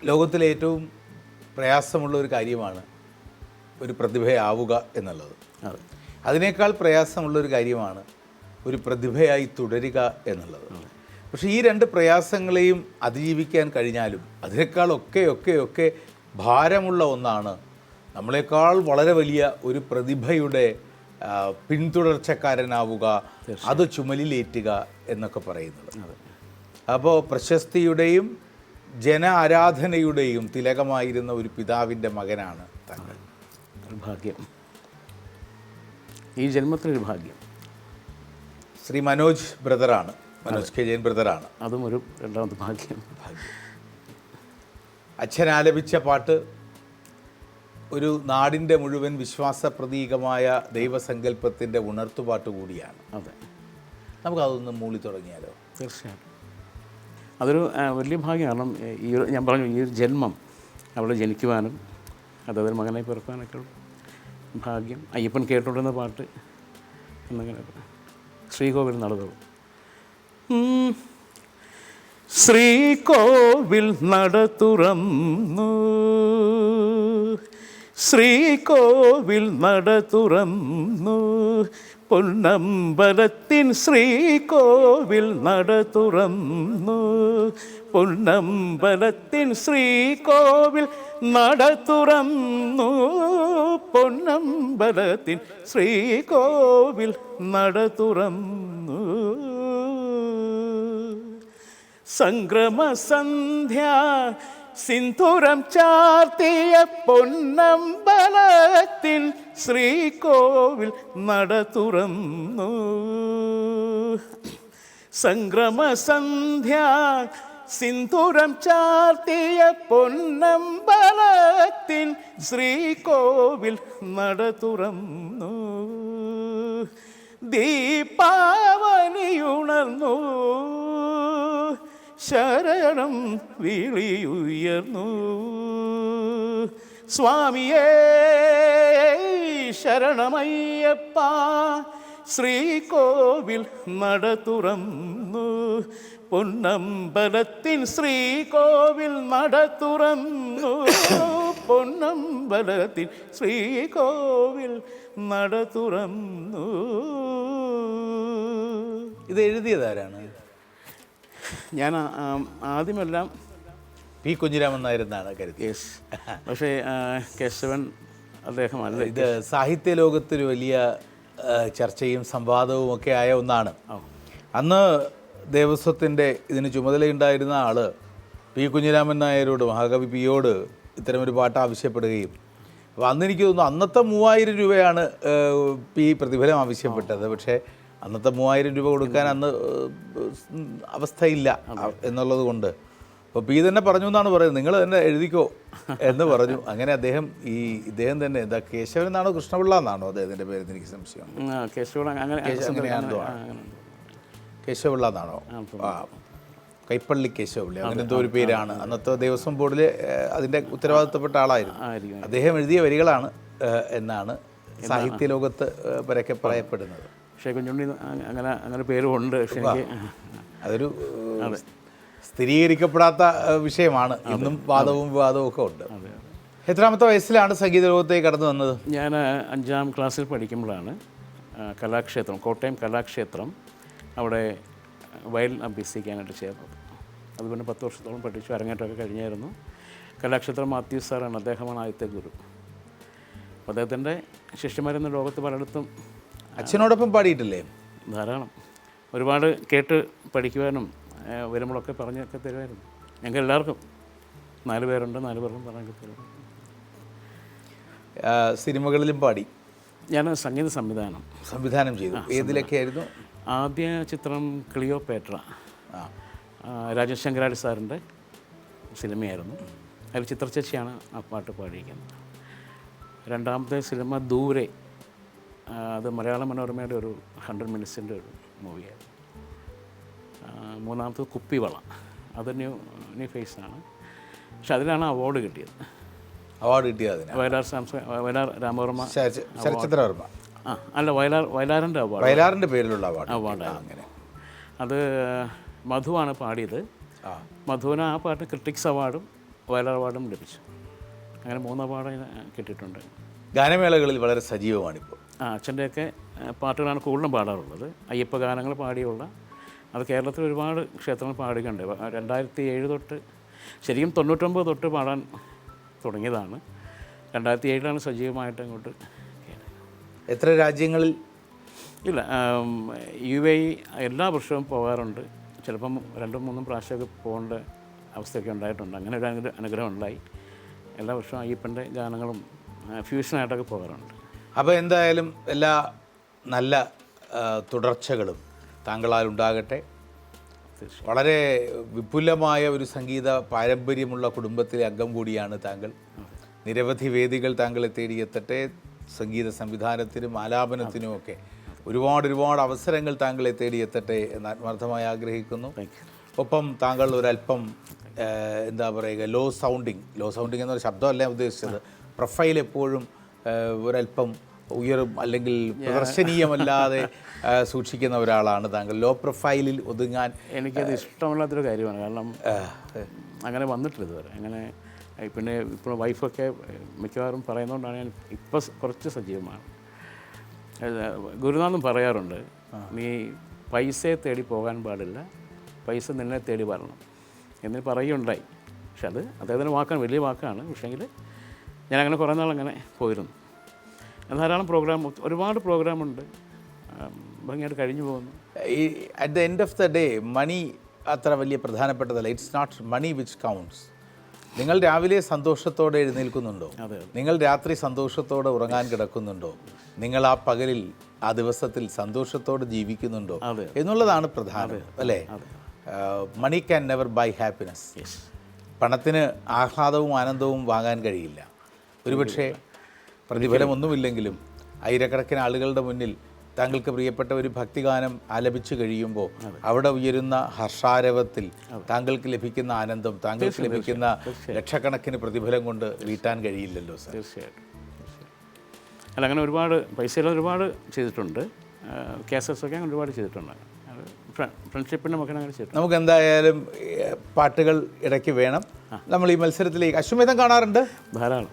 ലോകത്തിലെ ഏറ്റവും പ്രയാസമുള്ള ഒരു കാര്യമാണ് ഒരു പ്രതിഭയാവുക എന്നുള്ളത്. അതിനേക്കാൾ പ്രയാസമുള്ളൊരു കാര്യമാണ് ഒരു പ്രതിഭയായി തുടരുക എന്നുള്ളത്. പക്ഷേ ഈ രണ്ട് പ്രയാസങ്ങളെയും അതിജീവിക്കാൻ കഴിഞ്ഞാലും അതിനേക്കാളൊക്കെ ഭാരമുള്ള ഒന്നാണ് നമ്മളെക്കാൾ വളരെ വലിയ ഒരു പ്രതിഭയുടെ പിന്തുടർച്ചക്കാരനാവുക, അത് ചുമലിലേറ്റുക എന്നൊക്കെ പറയുന്നത്. അപ്പോൾ പ്രശസ്തിയുടെയും ജന ആരാധനയുടെയും തിലകമായിരുന്ന ഒരു പിതാവിൻ്റെ മകനാണ് താങ്കൾ. ഭാഗ്യം, ഈ ജന്മത്തിനൊരു ഭാഗ്യം. ശ്രീ മനോജ് ബ്രദറാണ്, മനോജ് കെ ജയൻ ബ്രദറാണ്. അതും ഒരു രണ്ടാമത്തെ ഭാഗ്യം. അച്ഛൻ ആലപിച്ച പാട്ട് ഒരു നാടിൻ്റെ മുഴുവൻ വിശ്വാസ പ്രതീകമായ ദൈവസങ്കല്പത്തിൻ്റെ ഉണർത്തുപാട്ട് കൂടിയാണ്. അതെ, നമുക്കതൊന്ന് മൂളി തുടങ്ങിയാലോ? തീർച്ചയായിട്ടും. അതൊരു വലിയ ഭാഗ്യം. കാരണം ഞാൻ പറഞ്ഞു, ഈ ഒരു ജന്മം അവിടെ ജനിക്കുവാനും അതൊരു മകനായി പിറക്കാനൊക്കെ ഭാഗ്യം. അയ്യപ്പൻ കേട്ടുകൊണ്ടിരുന്ന പാട്ട് എന്നങ്ങനെ ശ്രീകോവിൽ നടന്നോളൂ. ശ്രീകോവിൽ നട തുറന്നു, ശ്രീകോവിൽ നട തുറന്നു, പൊന്നമ്പലത്തിൻ ശ്രീകോവിൽ നട തുറന്നു, പൊന്നമ്പലത്തിൻ ശ്രീകോവിൽ നട തുറന്നു, പൊന്നമ്പലത്തിൻ ശ്രീകോവിൽ നട തുറന്നു. സംക്രമസന്ധ്യ സിന്ദൂരം ചാർത്തിയ പൊന്നമ്പലത്തിൻ ശ്രീകോവിൽ നട തുറന്നു. സംക്രമസന്ധ്യ സിന്ദൂരം ചാർത്തിയ പൊന്നമ്പലത്തിൻ ശ്രീകോവിൽ നട തുറന്നു. ദീപാവനിയുണർന്നു, ശരണം വിളിയുയർന്നു. സ്വാമിയേ ശരണമയ്യപ്പ, ശ്രീകോവിൽ നട തുറന്നു, പൊന്നമ്പലത്തിൻ ശ്രീകോവിൽ നട തുറന്നു, പൊന്നമ്പലത്തിൻ ശ്രീകോവിൽ നട തുറന്നു. ഇത് എഴുതിയതാരാണ്? ഞാൻ ആദ്യമെല്ലാം പി കുഞ്ഞിരാമൻ നായരെന്നാണ് കരുതി. യെസ്, പക്ഷേ കേശവൻ അദ്ദേഹമല്ല. ഇത് സാഹിത്യ ലോകത്തൊരു വലിയ ചർച്ചയും സംവാദവും ഒക്കെ ആയ ഒന്നാണ്. അന്ന് ദേവസ്വത്തിൻ്റെ ഇതിന് ചുമതലയുണ്ടായിരുന്ന ആൾ പി കുഞ്ഞിരാമൻ നായരോട്, മഹാകവി പിയോട് ഇത്തരമൊരു പാട്ട് ആവശ്യപ്പെടുകയും, അപ്പോൾ അന്ന് എനിക്ക് തോന്നുന്നു അന്നത്തെ 3000 രൂപയാണ് പി പ്രതിഫലം ആവശ്യപ്പെട്ടത്. പക്ഷേ അന്നത്തെ 3000 രൂപ കൊടുക്കാൻ അന്ന് അവസ്ഥയില്ല എന്നുള്ളത് കൊണ്ട് അപ്പോൾ പി തന്നെ പറഞ്ഞു എന്നാണ് പറയുന്നത്, നിങ്ങൾ തന്നെ എഴുതിക്കോ എന്ന് പറഞ്ഞു. അങ്ങനെ ഇദ്ദേഹം തന്നെ എന്താ കേശവൻ എന്നാണോ കൃഷ്ണപിള്ള എന്നാണോ അദ്ദേഹത്തിൻ്റെ പേര്? എനിക്ക് സംശയം. കേശവപിള്ള എന്നാണോ? കൈപ്പള്ളി കേശവപിള്ള, അങ്ങനെ എന്തോ ഒരു പേരാണ്. അന്നത്തെ ദേവസ്വം ബോർഡിൽ അതിൻ്റെ ഉത്തരവാദിത്തപ്പെട്ട ആളായിരുന്നു അദ്ദേഹം. എഴുതിയ വരികളാണ് എന്നാണ് സാഹിത്യ ലോകത്ത് പരക്കെ പറയപ്പെടുന്നത്. പക്ഷേ കുഞ്ഞുണ്ണി അങ്ങനെ പേരുമുണ്ട്. പക്ഷേ അതൊരു സ്ഥിരീകരിക്കപ്പെടാത്ത വിഷയമാണ്. ഇന്നും വാദവും വിവാദവും ഒക്കെ ഉണ്ട്. എത്രാമത്തെ വയസ്സിലാണ് സംഗീത ലോകത്തേക്ക് കടന്നു വന്നത്? ഞാൻ 5ാം ക്ലാസ്സിൽ പഠിക്കുമ്പോഴാണ് കലാക്ഷേത്രം, കോട്ടയം കലാക്ഷേത്രം, അവിടെ വയലിൻ അഭ്യസിക്കാനായിട്ട് ചേർന്നത്. അത് പിന്നെ 10 വർഷത്തോളം പഠിച്ചു, അരങ്ങേറ്റമൊക്കെ കഴിഞ്ഞായിരുന്നു. കലാക്ഷേത്രം മാത്യു സാറാണ്, അദ്ദേഹമാണ് ആദ്യത്തെ ഗുരു. അപ്പോൾ അദ്ദേഹത്തിൻ്റെ ശിഷ്യന്മാരെന്ന ലോകത്ത് പലയിടത്തും. അച്ഛനോടൊപ്പം പാടിയിട്ടില്ലേ? ധാരാളം, ഒരുപാട് കേട്ട് പഠിക്കുവാനും വരുമ്പോഴൊക്കെ പറഞ്ഞൊക്കെ തരുമായിരുന്നു. ഞങ്ങൾക്ക് എല്ലാവർക്കും 4 പേരുണ്ട്, 4 പേർക്കും പറഞ്ഞൊക്കെ തരും. സിനിമകളിലും പാടി? ഞാൻ സംഗീത സംവിധാനം ചെയ്തു. ഏതിലൊക്കെയായിരുന്നു? ആദ്യ ചിത്രം ക്ലിയോപേട്ര, രാജേഷ് ശങ്കരാടി സാറിൻ്റെ സിനിമയായിരുന്നു. അതിൽ ചിത്രചേച്ചിയാണ് ആ പാട്ട് പാടിയിരിക്കുന്നത്. രണ്ടാമത്തെ സിനിമ ദൂരെ, അത് മലയാള മനോരമയുടെ ഒരു 100 മിനിറ്റ്സിൻ്റെ ഒരു മൂവിയായിരുന്നു. മൂന്നാമത്തത് കുപ്പിവള, അത് ന്യൂ ഫേസാണ്. പക്ഷെ അതിലാണ് അവാർഡ് കിട്ടിയത്. വയലാർ രാമവർമ്മ, ശരചന്ദ്രവർമ്മ അല്ല, വയലാറിൻ്റെ അവാർഡ്, വയലാറിൻ്റെ പേരിലുള്ള അവാർഡാണ്. അങ്ങനെ അത് മധുവാണ് പാടിയത്. മധുവിന് ആ പാട്ടിന് ക്രിട്ടിക്സ് അവാർഡും വയലാർ അവാർഡും ലഭിച്ചു. അങ്ങനെ 3 അവാർഡ് കിട്ടിയിട്ടുണ്ട്. ഗാനമേളകളിൽ വളരെ സജീവമാണിപ്പോൾ. അച്ഛൻ്റെയൊക്കെ പാട്ടുകളാണ് കൂടുതലും പാടാറുള്ളത്. അയ്യപ്പ ഗാനങ്ങൾ പാടിയുള്ള അത് കേരളത്തിൽ ഒരുപാട് ക്ഷേത്രങ്ങൾ പാടുകയുണ്ട്. 2007 തൊട്ട്, ശരിക്കും 99 തൊട്ട് പാടാൻ തുടങ്ങിയതാണ്. 2007 സജീവമായിട്ട് അങ്ങോട്ട്. എത്ര രാജ്യങ്ങളിൽ? ഇല്ല, UAE എല്ലാ വർഷവും പോകാറുണ്ട്. ചിലപ്പം 2-3 പ്രാവശ്യമൊക്കെ പോകേണ്ട അവസ്ഥയൊക്കെ ഉണ്ടായിട്ടുണ്ട്. അങ്ങനെ ഒരു അനുഗ്രഹം ഉണ്ടായി. എല്ലാ വർഷവും അയ്യപ്പൻ്റെ ഗാനങ്ങളും ഫ്യൂഷനായിട്ടൊക്കെ പോകാറുണ്ട്. അപ്പോൾ എന്തായാലും എല്ലാ നല്ല തുടർച്ചകളും താങ്കളാൽ ഉണ്ടാകട്ടെ. വളരെ വിപുലമായ ഒരു സംഗീത പാരമ്പര്യമുള്ള കുടുംബത്തിലെ അംഗം കൂടിയാണ് താങ്കൾ. നിരവധി വേദികൾ താങ്കളെ തേടിയെത്തട്ടെ. സംഗീത സംവിധാനത്തിനും ആലാപനത്തിനുമൊക്കെ ഒരുപാട് അവസരങ്ങൾ താങ്കളെ തേടിയെത്തട്ടെ എന്ന് ആത്മാർത്ഥമായി ആഗ്രഹിക്കുന്നു. ഒപ്പം താങ്കൾ ഒരല്പം എന്താ പറയുക, ലോ സൗണ്ടിങ് എന്നൊരു ശബ്ദമല്ല ഉദ്ദേശിച്ചത്. പ്രൊഫൈൽ എപ്പോഴും ഒരല്പം ഉയരും അല്ലെങ്കിൽ പ്രദർശനീയമല്ലാതെ സൂക്ഷിക്കുന്ന ഒരാളാണ് താങ്കൾ. ലോ പ്രൊഫൈലിൽ ഒതുങ്ങാൻ എനിക്കത് ഇഷ്ടമുള്ളതൊരു കാര്യമാണ്. കാരണം അങ്ങനെ വന്നിട്ടില്ല ഇതുവരെ. അങ്ങനെ പിന്നെ ഇപ്പോൾ വൈഫൊക്കെ മിക്കവാറും പറയുന്നതുകൊണ്ടാണ് ഞാൻ ഇപ്പോൾ കുറച്ച് സജീവമാണ്. ഗുരുനാഥൻ പറയാറുണ്ട്, നീ പൈസയെ തേടി പോകാൻ പാടില്ല, പൈസ നിന്നെ തേടി വരണം എന്ന് പറയുകയുണ്ടായി. പക്ഷെ അത് അദ്ദേഹത്തിൻ്റെ വാക്കാണ്, വലിയ വാക്കാണ്. പക്ഷേങ്കിൽ ഞാനങ്ങനെ കുറേ നാളങ്ങനെ പോയിരുന്നു. ധാരാളം ഒരുപാട് പ്രോഗ്രാമുണ്ട്, ഭംഗിയായിട്ട് കഴിഞ്ഞു പോകുന്നു. At the end of the day money അത്ര വലിയ പ്രധാനപ്പെട്ടതല്ല. It's not money which counts. നിങ്ങൾ രാവിലെ സന്തോഷത്തോടെ എഴുന്നേൽക്കുന്നുണ്ടോ? നിങ്ങൾ രാത്രി സന്തോഷത്തോടെ ഉറങ്ങാൻ കിടക്കുന്നുണ്ടോ? നിങ്ങൾ ആ പകലിൽ ആ ദിവസത്തിൽ സന്തോഷത്തോടെ ജീവിക്കുന്നുണ്ടോ എന്നുള്ളതാണ് പ്രധാനം, അല്ലേ? Money can never buy happiness. പണത്തിന് ആഹ്ലാദവും ആനന്ദവും വാങ്ങാൻ കഴിയില്ല. ഒരുപക്ഷെ പ്രതിഫലമൊന്നുമില്ലെങ്കിലും ആയിരക്കണക്കിന് ആളുകളുടെ മുന്നിൽ താങ്കൾക്ക് പ്രിയപ്പെട്ട ഒരു ഭക്തിഗാനം ആലപിച്ചു കഴിയുമ്പോൾ അവിടെ ഉയരുന്ന ഹർഷാരവത്തിൽ താങ്കൾക്ക് ലഭിക്കുന്ന ആനന്ദം, താങ്കൾക്ക് ലഭിക്കുന്ന ലക്ഷക്കണക്കിന് പ്രതിഫലം കൊണ്ട് വീട്ടാൻ കഴിയില്ലല്ലോ സാർ. തീർച്ചയായിട്ടും. അല്ല, അങ്ങനെ ഒരുപാട് ഒരുപാട് ചെയ്തിട്ടുണ്ട്. കേസസൊക്കെ അങ്ങനെ ഒരുപാട് ചെയ്തിട്ടുണ്ട്. ഫ്രണ്ട്ഷിപ്പിൻ്റെ നമുക്ക് അങ്ങനെ ചെയ്തിട്ടുണ്ട്. നമുക്ക് എന്തായാലും പാട്ടുകൾ ഇടയ്ക്ക് വേണം. നമ്മൾ ഈ മത്സരത്തിലേക്ക് അശ്വമേധം കാണാറുണ്ട് ധാരാളം.